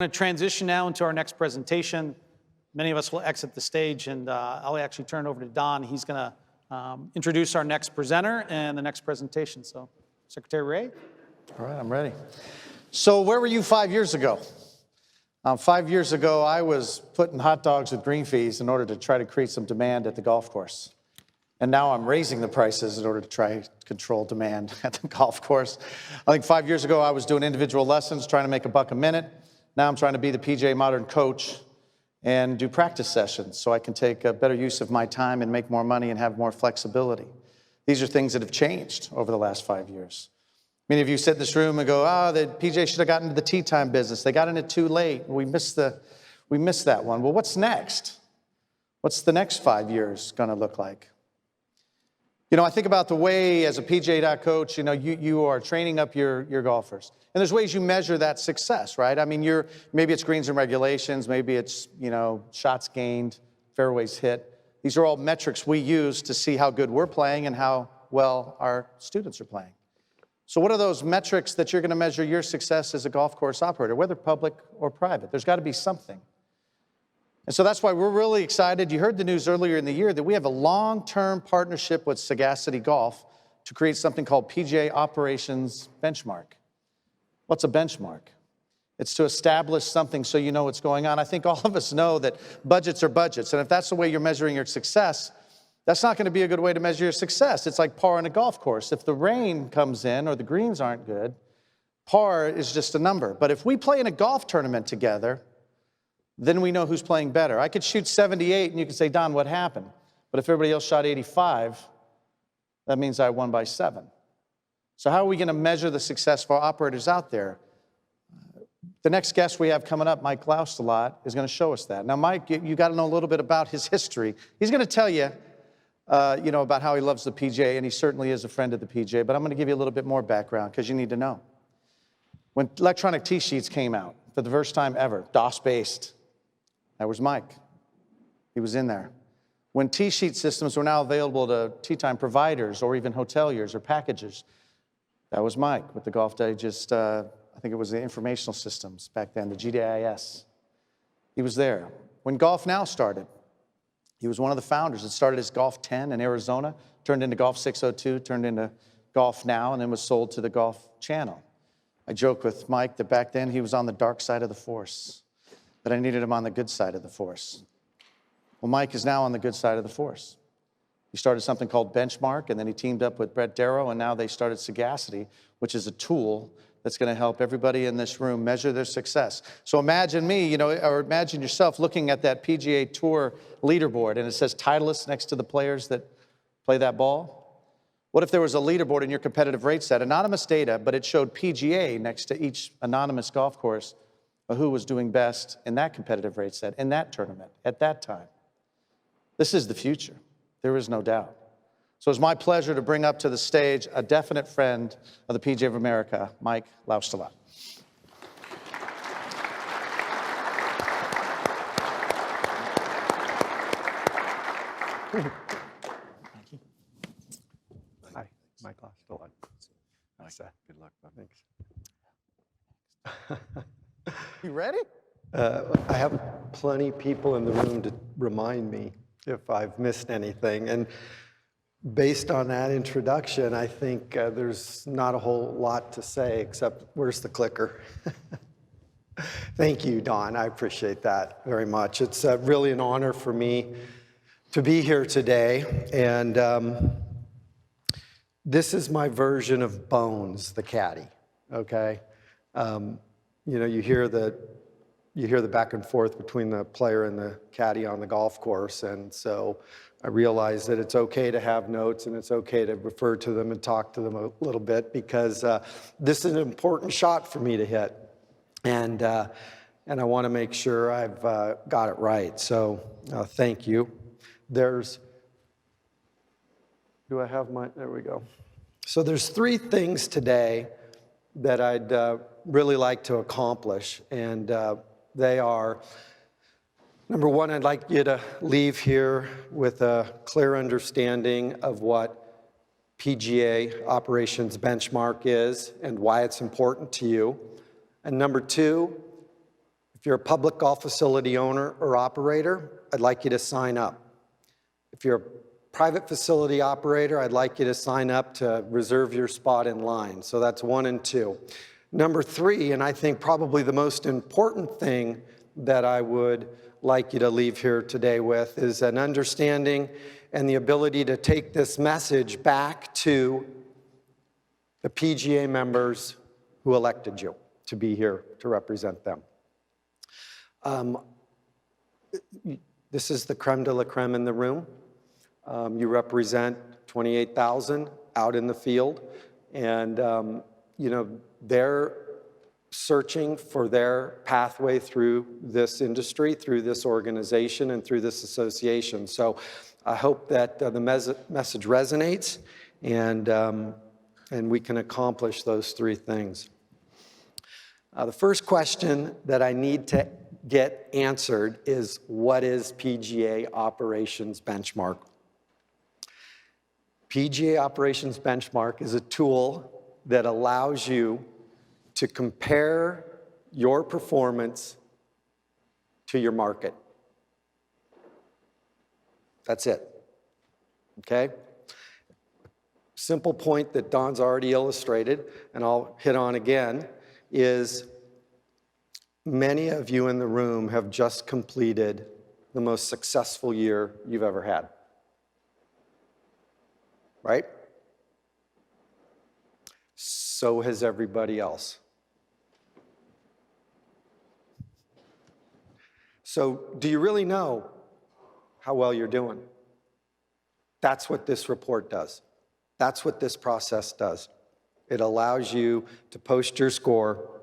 We're going to transition now into our next presentation. Many of us will exit the stage, and I'll actually turn it over to Don. He's going to introduce our next presenter and the next presentation. So, Secretary Ray. All right, I'm ready. So where were you 5 years ago? 5 years ago, I was putting hot dogs with green fees in order to try to create some demand at the golf course. And now I'm raising the prices in order to try to control demand at the golf course. I think 5 years ago, I was doing individual lessons, trying to make $1 a minute. Now I'm trying to be the PGA Modern coach and do practice sessions so I can take a better use of my time and make more money and have more flexibility. These are things that have changed over the last 5 years. Many of you sit in this room and go, the PGA should have gotten into the tee time business. They got in it too late. We missed that one. Well, what's next? What's the next 5 years going to look like? You know, I think about the way as a PGA coach, you are training up your golfers. And there's ways you measure that success, right? I mean, maybe it's greens and regulations, maybe it's, shots gained, fairways hit. These are all metrics we use to see how good we're playing and how well our students are playing. So what are those metrics that you're going to measure your success as a golf course operator, whether public or private? There's got to be something. And so that's why we're really excited. You heard the news earlier in the year that we have a long-term partnership with Sagacity Golf to create something called PGA Operations Benchmark. What's a benchmark? It's to establish something so you know what's going on. I think all of us know that budgets are budgets. And if that's the way you're measuring your success, that's not going to be a good way to measure your success. It's like par on a golf course. If the rain comes in or the greens aren't good, par is just a number. But if we play in a golf tournament together, then we know who's playing better. I could shoot 78 and you could say, Don, what happened? But if everybody else shot 85, that means I won by 7. So how are we going to measure the success of our operators out there? The next guest we have coming up, Mike Loustalot, is going to show us that. Now, Mike, you got to know a little bit about his history. He's going to tell you, about how he loves the PGA, and he certainly is a friend of the PGA, but I'm going to give you a little bit more background because you need to know. When electronic tee sheets came out for the first time ever, DOS-based, that was Mike. He was in there. When tee sheet systems were now available to tee time providers or even hoteliers or packages, that was Mike with the Golf Digest, I think it was the informational systems back then, the GDIS. He was there. When Golf Now started, he was one of the founders. It started as Golf 10 in Arizona, turned into Golf 602, turned into Golf Now, and then was sold to the Golf Channel. I joke with Mike that back then he was on the dark side of the force, but I needed him on the good side of the force. Well, Mike is now on the good side of the force. He started something called Benchmark, and then he teamed up with Brett Darrow, and now they started Sagacity, which is a tool that's going to help everybody in this room measure their success. So imagine me, or imagine yourself looking at that PGA Tour leaderboard, and it says Titleist next to the players that play that ball. What if there was a leaderboard in your competitive rate set, anonymous data, but it showed PGA next to each anonymous golf course of who was doing best in that competitive rate set, in that tournament, at that time? This is the future. There is no doubt. So it's my pleasure to bring up to the stage a definite friend of the PGA of America, Mike Loustalot. Thank you. Hi, Mike Loustalot. Nice. Good luck, bud. Thanks. You ready? I have plenty of people in the room to remind me if I've missed anything. And based on that introduction, I think there's not a whole lot to say, except where's the clicker? Thank you, Don. I appreciate that very much. It's really an honor for me to be here today. And this is my version of Bones, the caddy, okay? You hear the back and forth between the player and the caddy on the golf course, and so I realize that it's okay to have notes and it's okay to refer to them and talk to them a little bit because this is an important shot for me to hit, and I want to make sure I've got it right. So thank you. Do I have there we go. So there's 3 things today that I'd really like to accomplish, and they are, number 1, I'd like you to leave here with a clear understanding of what PGA Operations Benchmark is and why it's important to you. And number 2, If you're a public golf facility owner or operator, I'd like you to sign up. If you're a private facility operator, I'd like you to sign up to reserve your spot in line. So that's 1 and 2. Number 3, and I think probably the most important thing that I would like you to leave here today with, is an understanding and the ability to take this message back to the PGA members who elected you to be here to represent them. This is the creme de la creme in the room. You represent 28,000 out in the field, and you know, they're searching for their pathway through this industry, through this organization, and through this association. So I hope that the message resonates, and we can accomplish those 3 things. The first question that I need to get answered is, what is PGA Operations Benchmark? PGA Operations Benchmark is a tool that allows you to compare your performance to your market. That's it, okay? Simple point that Don's already illustrated, and I'll hit on again, is many of you in the room have just completed the most successful year you've ever had. Right? So has everybody else. So do you really know how well you're doing? That's what this report does. That's what this process does. It allows you to post your score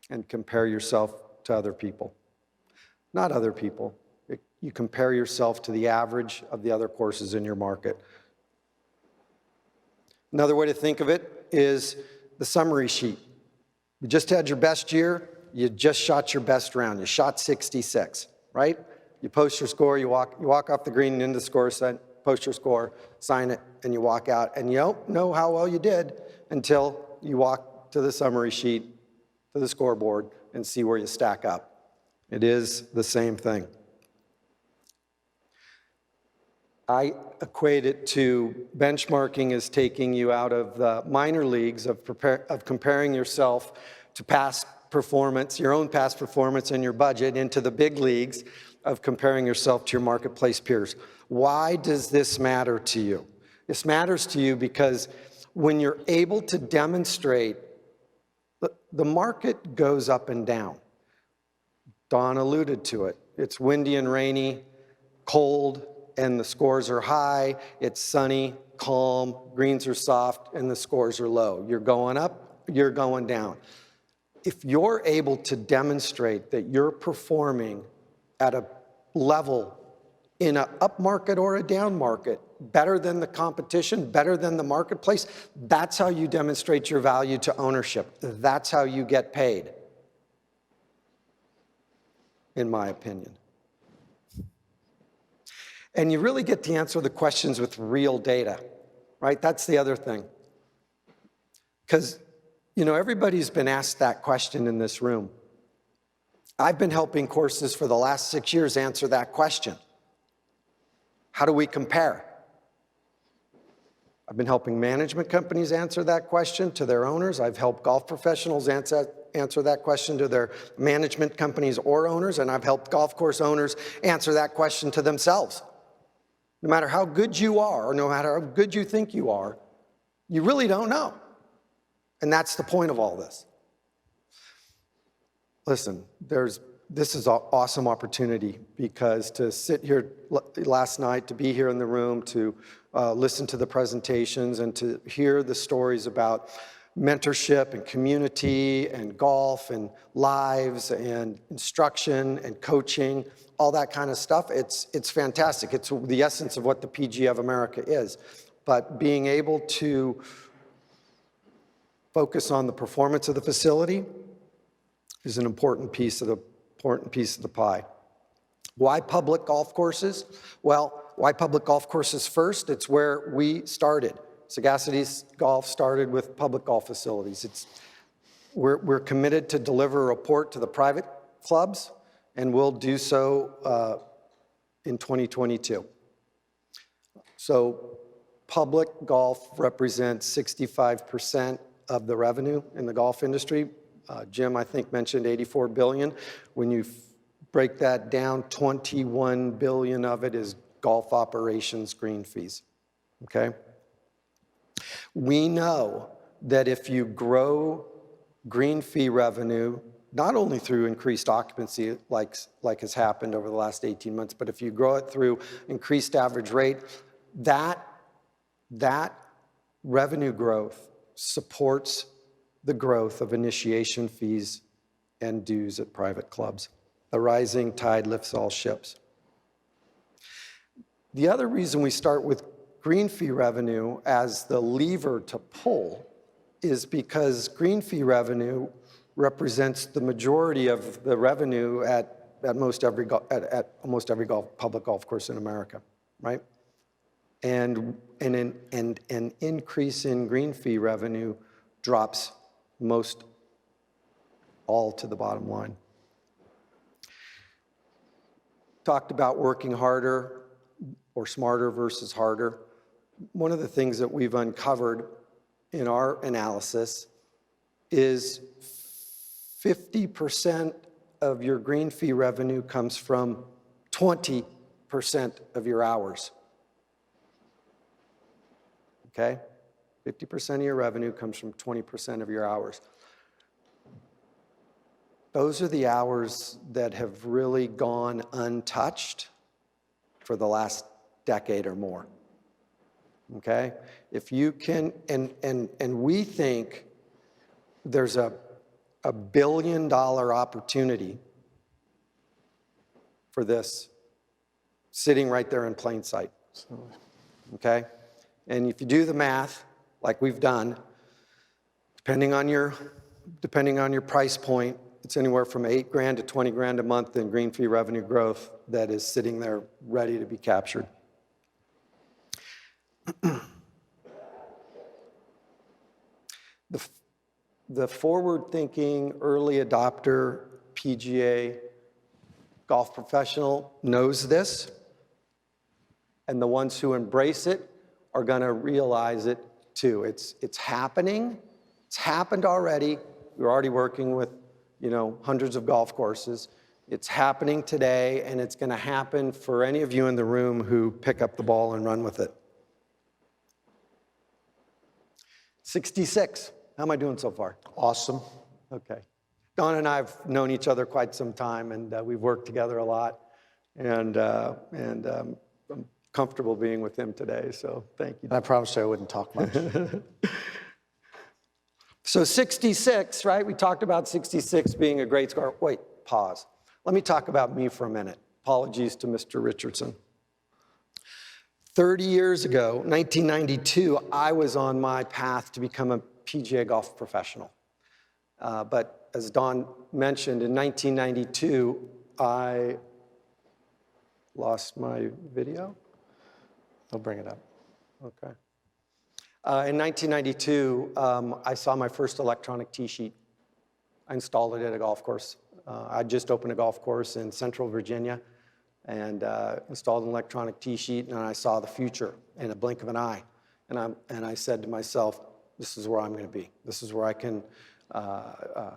and compare yourself to other people. Not other people. You compare yourself to the average of the other courses in your market. Another way to think of it is the summary sheet. You just had your best year, you just shot your best round. You shot 66, right? You post your score, you walk off the green and into the score set, post your score, sign it, and you walk out. And you don't know how well you did until you walk to the summary sheet, to the scoreboard, and see where you stack up. It is the same thing. I equate it to benchmarking as taking you out of the minor leagues of comparing yourself to past performance, your own past performance and your budget, into the big leagues of comparing yourself to your marketplace peers. Why does this matter to you? This matters to you because when you're able to demonstrate, the market goes up and down. Don alluded to it. It's windy and rainy, cold, and the scores are high. It's sunny, calm, greens are soft, and the scores are low. You're going up, you're going down. If you're able to demonstrate that you're performing at a level in an up market or a down market better than the competition, better than the marketplace, that's how you demonstrate your value to ownership. That's how you get paid, in my opinion. And you really get to answer the questions with real data, right? That's the other thing. Because, you know, everybody's been asked that question in this room. I've been helping courses for the last 6 years answer that question. How do we compare? I've been helping management companies answer that question to their owners. I've helped golf professionals answer that question to their management companies or owners, and I've helped golf course owners answer that question to themselves. No matter how good you are, or no matter how good you think you are, you really don't know. And that's the point of all this. Listen, this is an awesome opportunity, because to sit here last night, to be here in the room, to listen to the presentations and to hear the stories about mentorship and community and golf and lives and instruction and coaching, all that kind of stuff, it's fantastic. It's the essence of what the PGA of America is. But being able to focus on the performance of the facility is an important piece of the pie. Why public golf courses? Well, why public golf courses first? It's where we started. Sagacity Golf started with public golf facilities. We're committed to deliver a report to the private clubs, and we'll do so in 2022. So public golf represents 65% of the revenue in the golf industry. Jim, I think, mentioned 84 billion. When you break that down, 21 billion of it is golf operations green fees, okay? We know that if you grow green fee revenue, not only through increased occupancy like has happened over the last 18 months, but if you grow it through increased average rate, that revenue growth supports the growth of initiation fees and dues at private clubs. The rising tide lifts all ships. The other reason we start with green fee revenue as the lever to pull is because green fee revenue represents the majority of the revenue at almost every public golf course in America, right? And an increase in green fee revenue drops most all to the bottom line. Talked about working harder or smarter versus harder. One of the things that we've uncovered in our analysis is 50% of your green fee revenue comes from 20% of your hours. Okay? 50% of your revenue comes from 20% of your hours. Those are the hours that have really gone untouched for the last decade or more. Okay? If you can, and we think there's a $1 billion opportunity for this sitting right there in plain sight. Okay? And if you do the math, like we've done, depending on your price point, it's anywhere from $8,000 to $20,000 a month in green fee revenue growth that is sitting there ready to be captured. The forward-thinking early adopter PGA golf professional knows this, and the ones who embrace it are going to realize it too. It's happening. It's happened already. We're already working with, hundreds of golf courses. It's happening today, and it's going to happen for any of you in the room who pick up the ball and run with it. 66. How am I doing so far? Awesome. Okay. Don and I have known each other quite some time, and we've worked together a lot, and I'm comfortable being with him today, so thank you. And I promised you I wouldn't talk much. So 66, right? We talked about 66 being a great score. Wait, pause. Let me talk about me for a minute. Apologies to Mr. Richardson. 30 years ago, 1992, I was on my path to become a PGA golf professional. But as Don mentioned, in 1992, I lost my video. I'll bring it up. Okay. In 1992, I saw my first electronic tee sheet. I installed it at a golf course. I just opened a golf course in Central Virginia and installed an electronic tee sheet, and I saw the future in a blink of an eye. And I said to myself, this is where I'm going to be. This is where I can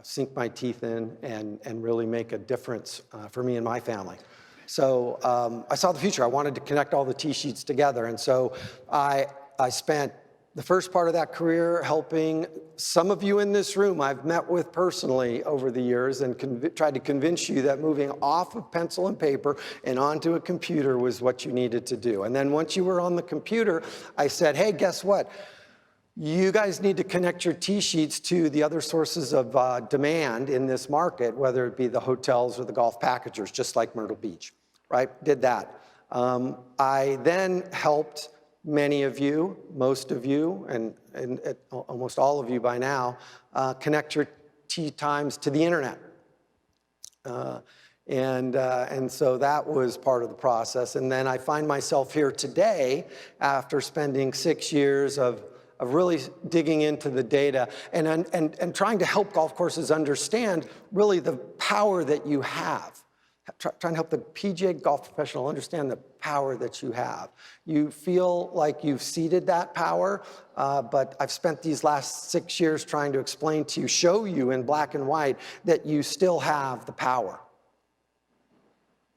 sink my teeth in and really make a difference for me and my family. So I saw the future. I wanted to connect all the tee sheets together. And so I spent the first part of that career helping some of you in this room I've met with personally over the years and tried to convince you that moving off of pencil and paper and onto a computer was what you needed to do. And then once you were on the computer, I said, hey, guess what? You guys need to connect your tee sheets to the other sources of demand in this market, whether it be the hotels or the golf packagers, just like Myrtle Beach, right? Did that. I then helped many of you, most of you, and almost all of you by now, connect your tee times to the internet. And so that was part of the process. And then I find myself here today after spending 6 years of of really digging into the data and trying to help golf courses understand really the power that you have. Trying to help the PGA golf professional understand the power that you have. You feel like you've ceded that power, but I've spent these last 6 years trying to explain to you, show you in black and white that you still have the power.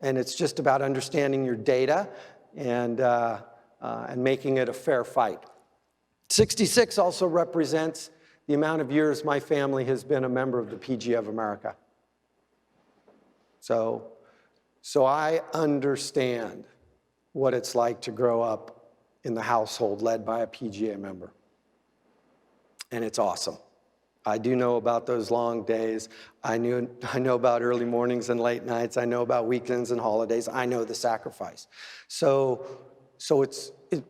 And it's just about understanding your data and making it a fair fight. 66 also represents the amount of years my family has been a member of the PGA of America. So I understand what it's like to grow up in the household led by a PGA member. And it's awesome. I do know about those long days. I know about early mornings and late nights. I know about weekends and holidays. I know the sacrifice. So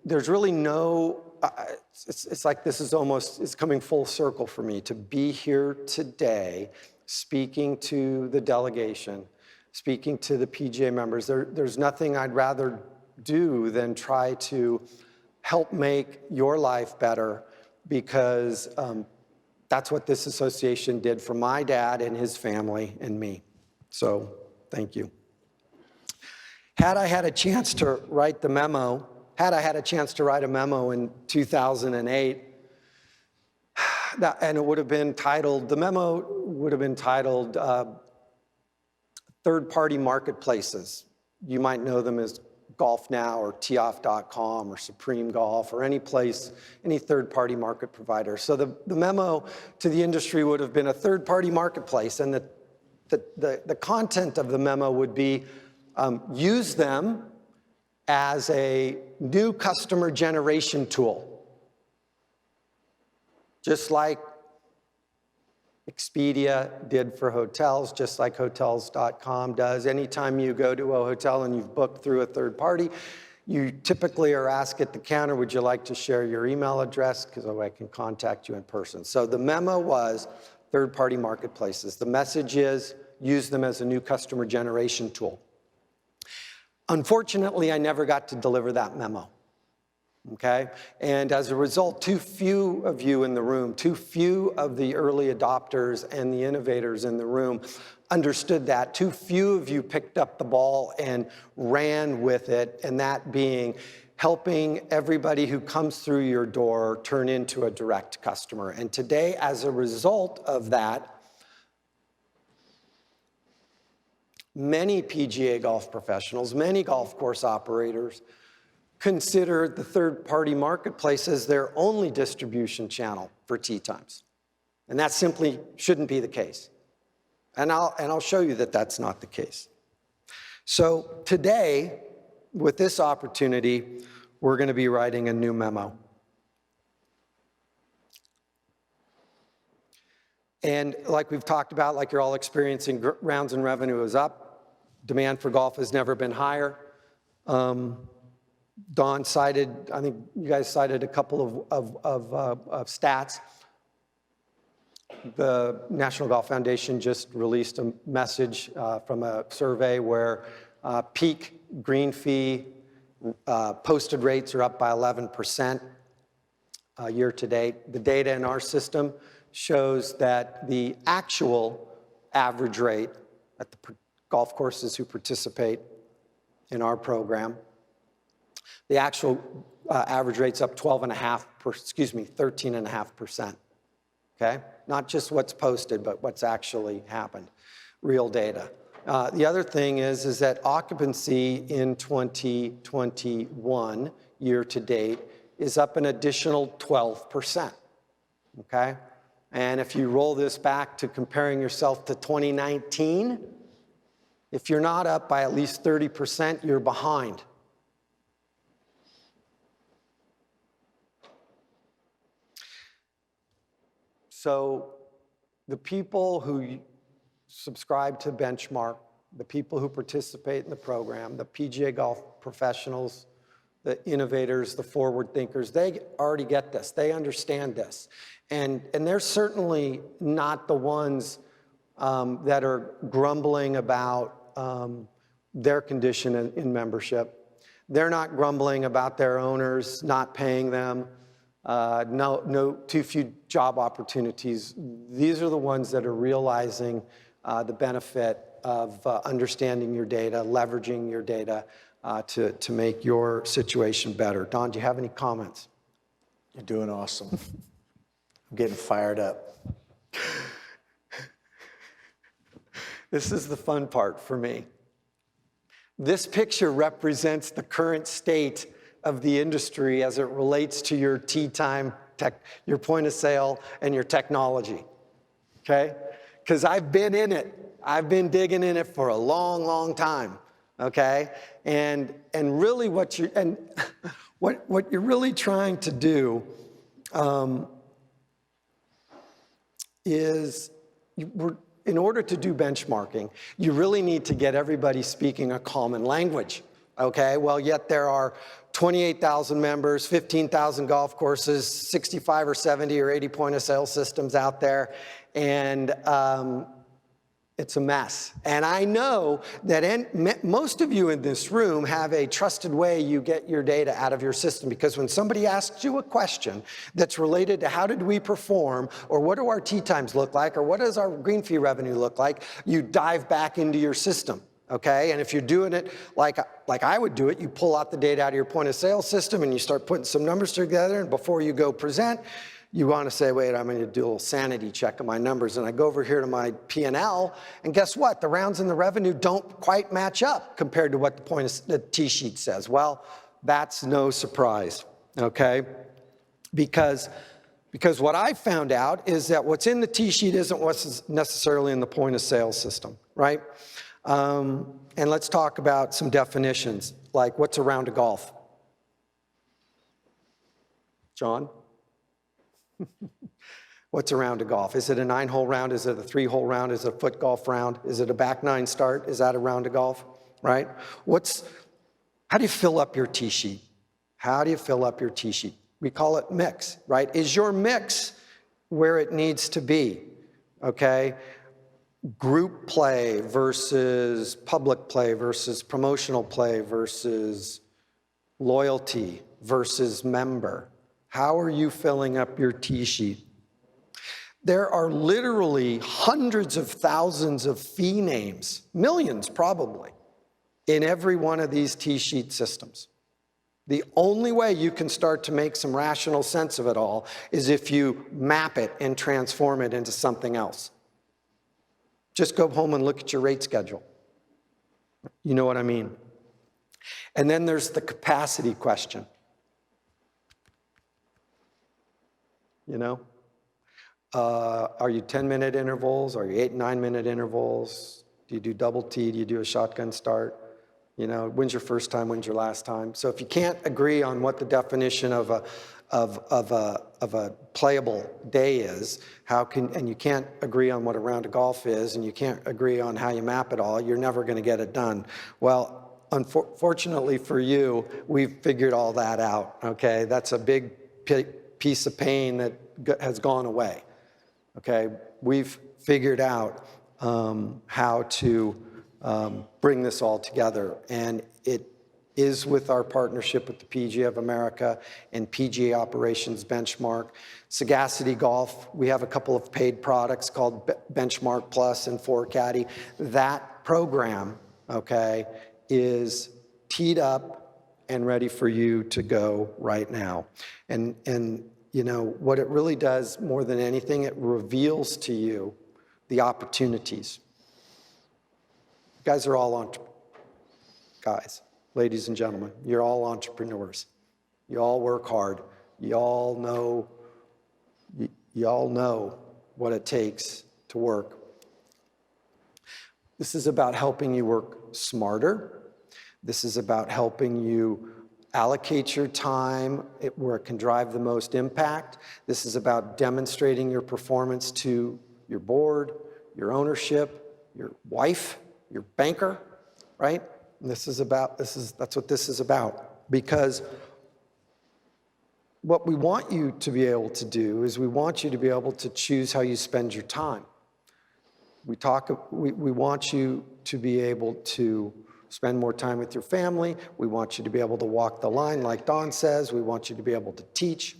there's really no, it's like this is almost, it's coming full circle for me to be here today speaking to the delegation, speaking to the PGA members. There's nothing I'd rather do than try to help make your life better, because that's what this association did for my dad and his family and me. So thank you. Had I had a chance to write a memo in 2008, and it would have been titled, the memo would have been titled Third-Party Marketplaces. You might know them as Golf Now or teeoff.com or Supreme Golf or any place, any third-party market provider. So the memo to the industry would have been a third-party marketplace, and the content of the memo would be use them as a new customer generation tool. Just like Expedia did for hotels, just like hotels.com does. Anytime you go to a hotel and you've booked through a third party, you typically are asked at the counter, would you like to share your email address? Because I can contact you in person. So the memo was third-party marketplaces. The message is use them as a new customer generation tool. Unfortunately, I never got to deliver that memo. Okay? And as a result, too few of you in the room, too few of the early adopters and the innovators in the room understood that. Too few of you picked up the ball and ran with it, and that being helping everybody who comes through your door turn into a direct customer. And today, as a result of that, many PGA golf professionals, many golf course operators consider the third-party marketplace as their only distribution channel for tee times. And that simply shouldn't be the case. And I'll show you that that's not the case. So today, with this opportunity, we're going to be writing a new memo. And like we've talked about, like you're all experiencing, rounds and revenue is up. Demand for golf has never been higher. Don cited, I think you guys cited a couple of stats. The National Golf Foundation just released a message from a survey where peak green fee posted rates are up by 11% year to date. The data in our system shows that the actual average rate at the golf courses who participate in our program, the actual average rate's up 13.5%, okay? Not just what's posted, but what's actually happened, real data. The other thing is that occupancy in 2021, year to date, is up an additional 12%, okay? And if you roll this back to comparing yourself to 2019, if you're not up by at least 30%, you're behind. So the people who subscribe to Benchmark, the people who participate in the program, the PGA golf professionals, the innovators, the forward thinkers, they already get this. They understand this. And they're certainly not the ones that are grumbling about their condition in membership. They're not grumbling about their owners not paying them. no too few job opportunities. These are the ones that are realizing the benefit of understanding your data, leveraging your data to make your situation better. Don, do you have any comments? You're doing awesome. I'm getting fired up. This is the fun part for me. This picture represents the current state of the industry as it relates to your tee time, your point of sale, and your technology, okay? Because I've been in it. I've been digging in it for a long, long time, okay? And really what you're really trying to do is in order to do benchmarking, you really need to get everybody speaking a common language, okay? Well, yet there are 28,000 members, 15,000 golf courses, 65 or 70 or 80 point of sale systems out there, and it's a mess. And I know that most of you in this room have a trusted way you get your data out of your system, because when somebody asks you a question that's related to how did we perform, or what do our tee times look like, or what does our green fee revenue look like, you dive back into your system, okay? And if you're doing it like I would do it, you pull out the data out of your point of sale system and you start putting some numbers together, and before you go present, you want to say, wait, I'm going to do a little sanity check of my numbers. And I go over here to my P&L, and guess what? The rounds and the revenue don't quite match up compared to what the tee sheet says. Well, that's no surprise, okay? Because what I found out is that what's in the tee sheet isn't what's necessarily in the point of sale system, right? And let's talk about some definitions, like what's a round of golf? John? What's a round of golf? Is it a 9-hole round? Is it a 3-hole round? Is it a foot golf round? Is it a back 9 start? Is that a round of golf, right? How do you fill up your tee sheet? How do you fill up your tee sheet? We call it mix, right? Is your mix where it needs to be, okay? Group play versus public play versus promotional play versus loyalty versus member. How are you filling up your tee sheet? There are literally hundreds of thousands of fee names, millions probably, in every one of these tee sheet systems. The only way you can start to make some rational sense of it all is if you map it and transform it into something else. Just go home and look at your rate schedule. You know what I mean? And then there's the capacity question. You know? Are you 10-minute intervals? Are you 8 and 9-minute intervals? Do you do double T? Do you do a shotgun start? You know, when's your first time? When's your last time? So if you can't agree on what the definition of a playable day is, and you can't agree on what a round of golf is, and you can't agree on how you map it all, you're never going to get it done. Well, unfortunately for you, we've figured all that out. Okay, that's a big piece of pain that has gone away. Okay, we've figured out how to bring this all together, and it is with our partnership with the PGA of America and PGA Operations Benchmark. Sagacity Golf, we have a couple of paid products called Benchmark Plus and 4Caddy. That program, okay, is teed up and ready for you to go right now. And you know, what it really does more than anything, it reveals to you the opportunities. You guys are all guys, ladies and gentlemen, you're all entrepreneurs. You all work hard. You all know what it takes to work. This is about helping you work smarter. This is about helping you allocate your time where it can drive the most impact. This is about demonstrating your performance to your board, your ownership, your wife, your banker, right? And that's what this is about. Because what we want you to be able to do is we want you to be able to choose how you spend your time. We want you to be able to spend more time with your family. We want you to be able to walk the line like Don says. We want you to be able to teach.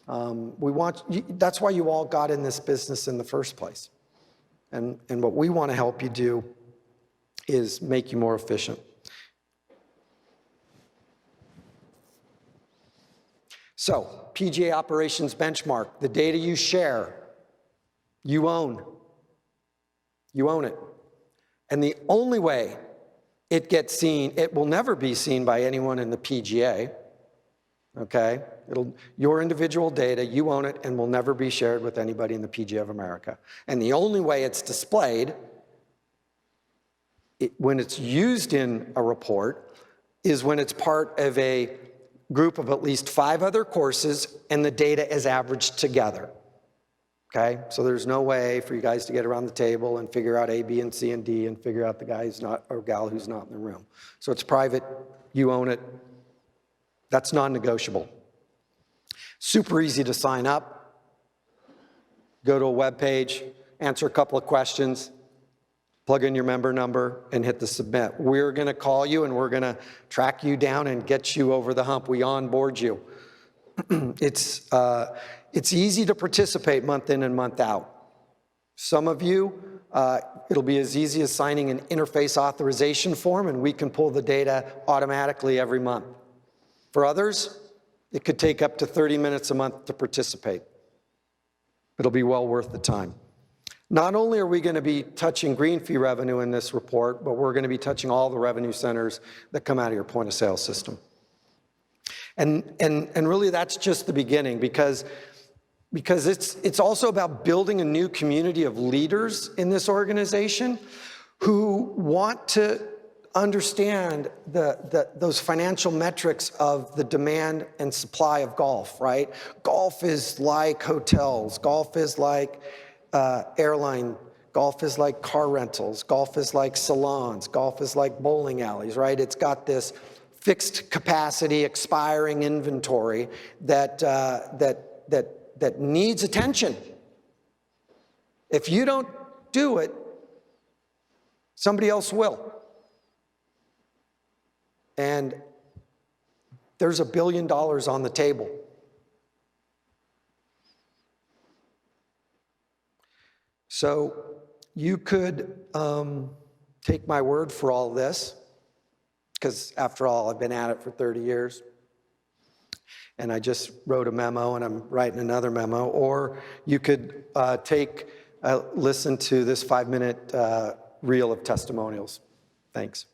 That's why you all got in this business in the first place. And what we want to help you do is make you more efficient. So, PGA Operations Benchmark, the data you share, you own. You own it. And the only way it gets seen, it will never be seen by anyone in the PGA, okay? Your individual data, you own it, and will never be shared with anybody in the PGA of America. And the only way it's displayed, when it's used in a report, is when it's part of a group of at least 5 other courses and the data is averaged together. Okay, so there's no way for you guys to get around the table and figure out A, B, and C, and D and figure out the guy who's not, or gal who's not in the room. So it's private, you own it, that's non-negotiable. Super easy to sign up. Go to a web page, answer a couple of questions, plug in your member number, and hit the submit. We're gonna call you and we're gonna track you down and get you over the hump. We onboard you. It's easy to participate month in and month out. Some of you, it'll be as easy as signing an interface authorization form and we can pull the data automatically every month. For others, it could take up to 30 minutes a month to participate. It'll be well worth the time. Not only are we going to be touching green fee revenue in this report, but we're going to be touching all the revenue centers that come out of your point of sale system. And really that's just the beginning because it's also about building a new community of leaders in this organization who want to understand those financial metrics of the demand and supply of golf, right? Golf is like hotels, golf is like airline, golf is like car rentals, golf is like salons, golf is like bowling alleys, right? It's got this fixed capacity, expiring inventory that needs attention. If you don't do it, somebody else will. And there's $1 billion on the table. So you could take my word for all this, because after all, I've been at it for 30 years. And I just wrote a memo and I'm writing another memo. Or you could listen to this 5-minute reel of testimonials. Thanks.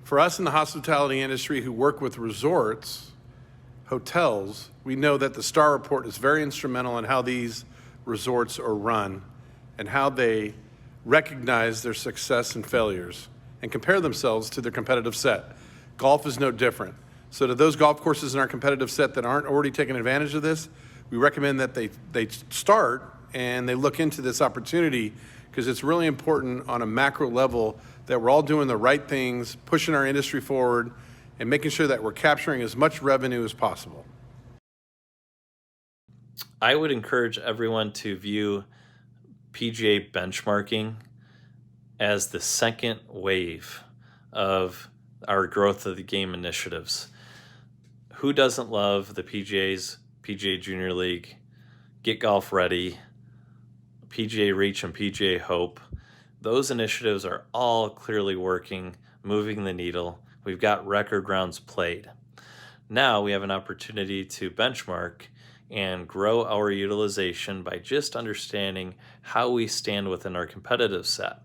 For us in the hospitality industry who work with resorts, hotels, we know that the STAR report is very instrumental in how these resorts are run and how they recognize their success and failures and compare themselves to their competitive set. Golf is no different. So to those golf courses in our competitive set that aren't already taking advantage of this, we recommend that they start and they look into this opportunity because it's really important on a macro level that we're all doing the right things, pushing our industry forward, and making sure that we're capturing as much revenue as possible. I would encourage everyone to view PGA benchmarking as the second wave of our growth of the game initiatives. Who doesn't love the PGA's PGA Junior League, Get Golf Ready, PGA Reach, and PGA Hope? Those initiatives are all clearly working, moving the needle. We've got record rounds played. Now we have an opportunity to benchmark and grow our utilization by just understanding how we stand within our competitive set.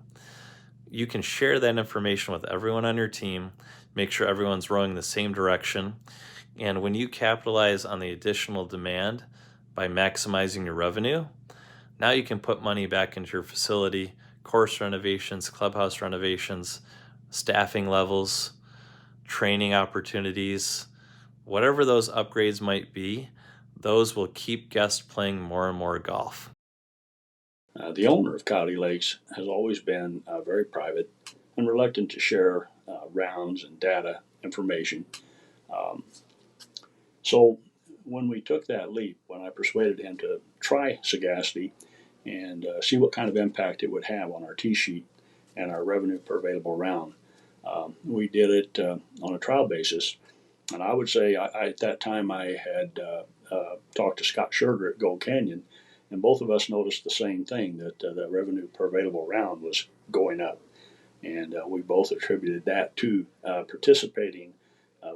You can share that information with everyone on your team, make sure everyone's rowing the same direction, and when you capitalize on the additional demand by maximizing your revenue, now you can put money back into your facility, course renovations, clubhouse renovations, staffing levels, training opportunities, whatever those upgrades might be, those will keep guests playing more and more golf. The owner of Coyote Lakes has always been very private and reluctant to share rounds and data information. So when we took that leap, when I persuaded him to try Sagacity and see what kind of impact it would have on our tee sheet and our revenue per available round, We did it on a trial basis. And I would say at that time I had talked to Scott Scherger at Gold Canyon, and both of us noticed the same thing, that the revenue per available round was going up. And we both attributed that to participating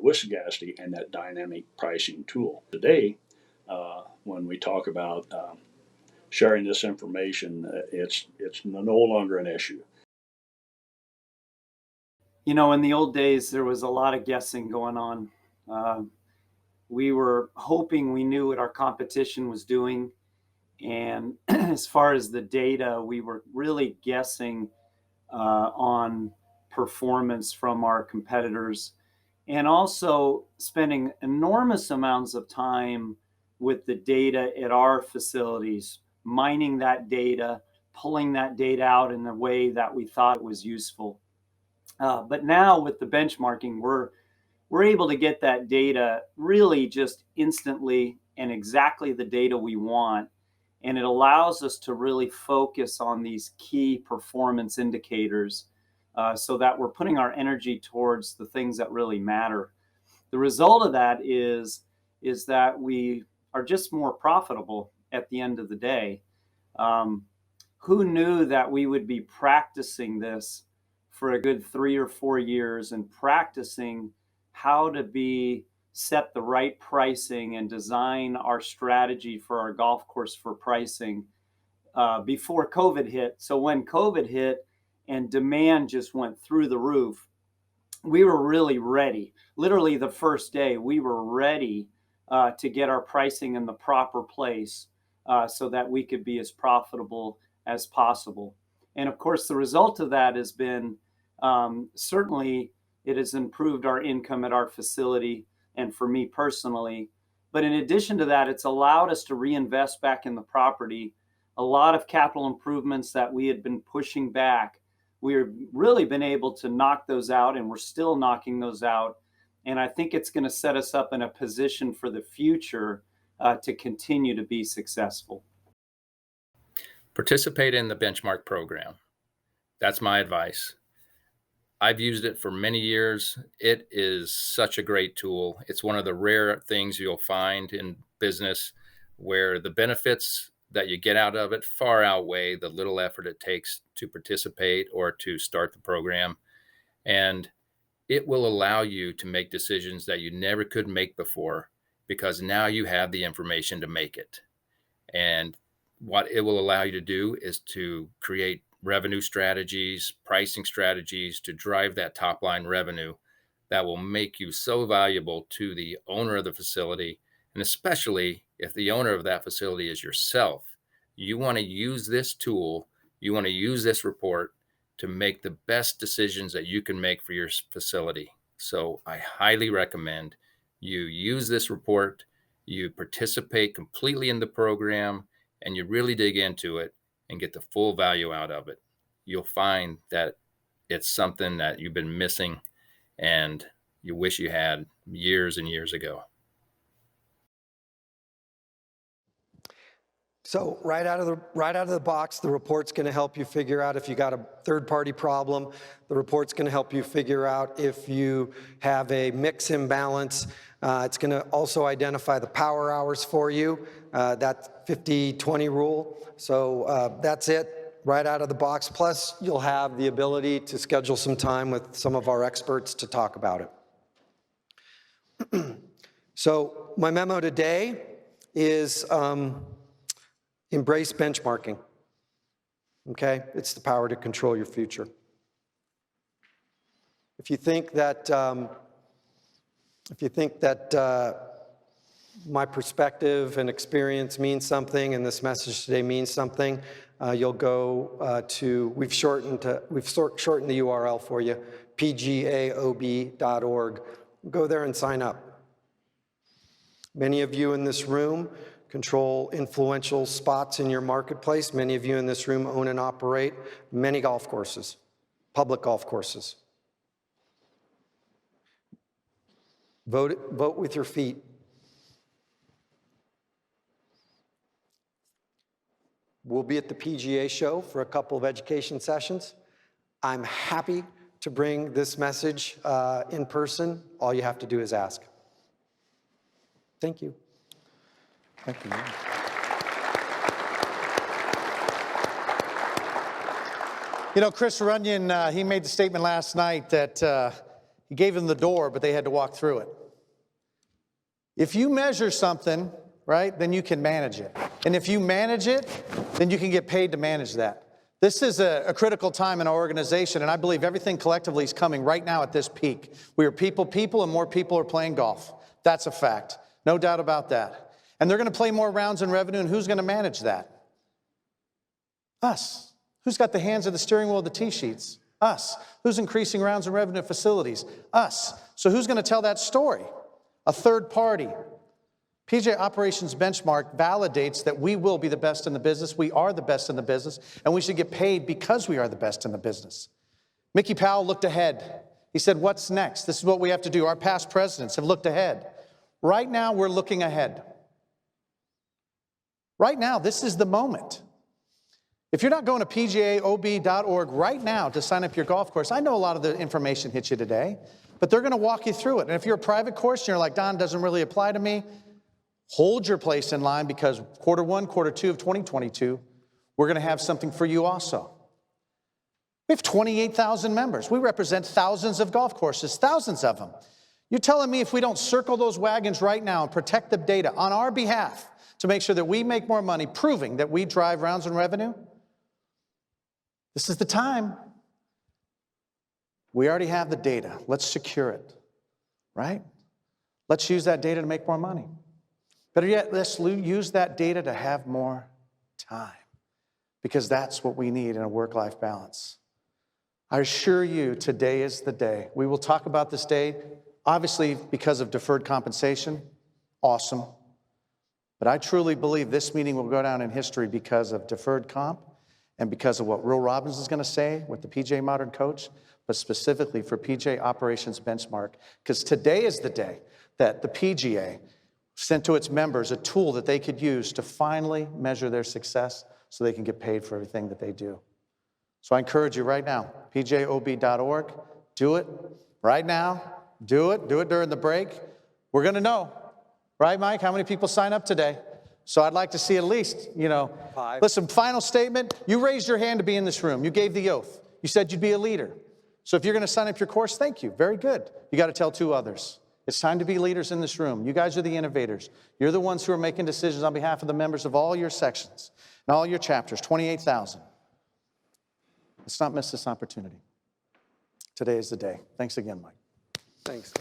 with Sagacity and that dynamic pricing tool. Today, when we talk about sharing this information, it's no longer an issue. You know, in the old days, there was a lot of guessing going on. We were hoping we knew what our competition was doing. And as far as the data, we were really guessing on performance from our competitors, and also spending enormous amounts of time with the data at our facilities, mining that data, pulling that data out in a way that we thought was useful. But now with the benchmarking, we're able to get that data really just instantly and exactly the data we want. And it allows us to really focus on these key performance indicators so that we're putting our energy towards the things that really matter. The result of that is that we are just more profitable at the end of the day. Who knew that we would be practicing this for a good 3 or 4 years and practicing how to set the right pricing and design our strategy for our golf course for pricing before COVID hit. So when COVID hit and demand just went through the roof, we were really ready. Literally the first day, we were ready to get our pricing in the proper place so that we could be as profitable as possible. And of course, the result of that has been certainly it has improved our income at our facility and for me personally. But in addition to that, it's allowed us to reinvest back in the property. A lot of capital improvements that we had been pushing back, we've really been able to knock those out, and we're still knocking those out. And I think it's going to set us up in a position for the future to continue to be successful. Participate in the benchmark program. That's my advice. I've used it for many years. It is such a great tool. It's one of the rare things you'll find in business where the benefits that you get out of it far outweigh the little effort it takes to participate or to start the program. And it will allow you to make decisions that you never could make before because now you have the information to make it. And what it will allow you to do is to create revenue strategies, pricing strategies to drive that top line revenue that will make you so valuable to the owner of the facility. And especially if the owner of that facility is yourself, you want to use this tool, you want to use this report to make the best decisions that you can make for your facility. So I highly recommend you use this report, you participate completely in the program, and you really dig into it and get the full value out of it. You'll find that it's something that you've been missing and you wish you had years and years ago. So right out of the box, the report's going to help you figure out if you got a third-party problem. The report's going to help you figure out if you have a mix imbalance. It's going to also identify the power hours for you, that 50-20 rule. So that's it right out of the box. Plus, you'll have the ability to schedule some time with some of our experts to talk about it. So my memo today is embrace benchmarking. Okay? It's the power to control your future. If you think that my perspective and experience means something and this message today means something, you'll go we've shortened the URL for you, pgaob.org. Go there and sign up. Many of you in this room control influential spots in your marketplace. Many of you in this room own and operate many golf courses, public golf courses. Vote with your feet. We'll be at the PGA show for a couple of education sessions. I'm happy to to bring this message in person, all you have to do is ask. Thank you. Thank you. You know, Chris Runyon, he made the statement last night that he gave them the door, but they had to walk through it. If you measure something, right, then you can manage it. And if you manage it, then you can get paid to manage that. This is a critical time in our organization, and I believe everything collectively is coming right now at this peak. We are people, and more people are playing golf. That's a fact. No doubt about that. And they're going to play more rounds in revenue, and who's going to manage that? Us. Who's got the hands of the steering wheel of the tee sheets? Us. Who's increasing rounds in revenue facilities? Us. So who's going to tell that story? A third party. PGA Operations Benchmark validates that we will be the best in the business. We are the best in the business, and we should get paid because we are the best in the business. Mickey Powell looked ahead. He said, what's next? This is what we have to do. Our past presidents have looked ahead. Right now, we're looking ahead. Right now, this is the moment. If you're not going to PGAOB.org right now to sign up your golf course, I know a lot of the information hit you today, but they're going to walk you through it. And if you're a private course and you're like, Don, doesn't really apply to me, hold your place in line because quarter 1, quarter 2 of 2022, we're going to have something for you also. We have 28,000 members. We represent thousands of golf courses, thousands of them. You're telling me if we don't circle those wagons right now and protect the data on our behalf to make sure that we make more money, proving that we drive rounds in revenue, this is the time. We already have the data. Let's secure it, right? Let's use that data to make more money. Better yet, let's use that data to have more time, because that's what we need in a work-life balance. I assure you, today is the day. We will talk about this day, obviously because of deferred compensation. Awesome. But I truly believe this meeting will go down in history because of deferred comp and because of what Will Robbins is going to say with the PGA Modern Coach, but specifically for PGA Operations Benchmark, because today is the day that the PGA sent to its members a tool that they could use to finally measure their success so they can get paid for everything that they do. So I encourage you right now, PGAOB.org, do it right now. Do it during the break. We're going to know, right, Mike, how many people sign up today? So I'd like to see at least, 5. Listen, final statement. You raised your hand to be in this room. You gave the oath. You said you'd be a leader. So if you're going to sign up your course, thank you. Very good. You got to tell 2 others. It's time to be leaders in this room. You guys are the innovators. You're the ones who are making decisions on behalf of the members of all your sections and all your chapters, 28,000. Let's not miss this opportunity. Today is the day. Thanks again, Mike. Thanks.